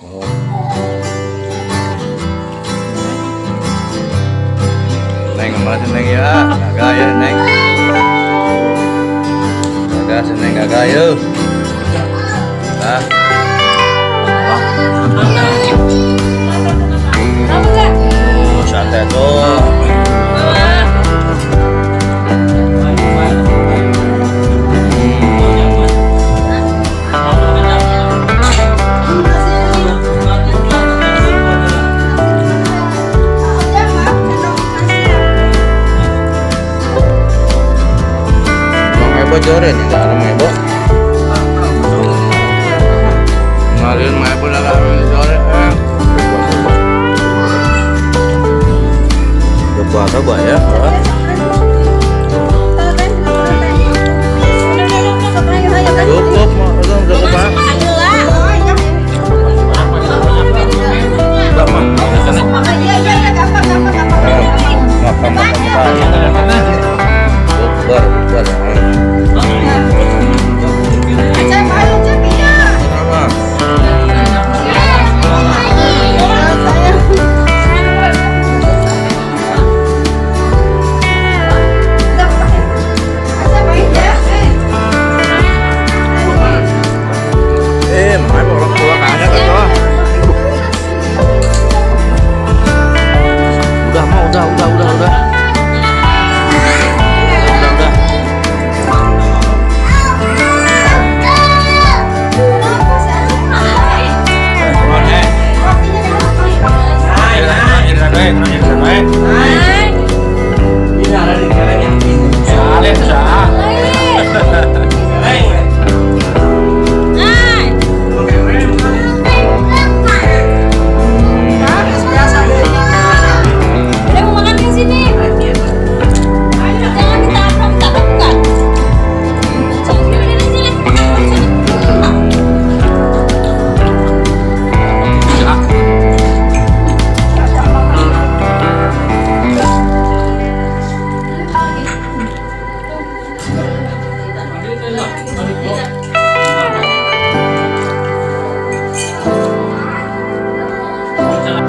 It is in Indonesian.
Oh. Neng kemana sih Neng ya? Gagah ya Neng. Gagah sih Neng gagah yuk. Nah. Santai tuh. Bocorin ya karena mau ibu ngalir mau ibu lah bocorin puasa ya cukup mau cukup pak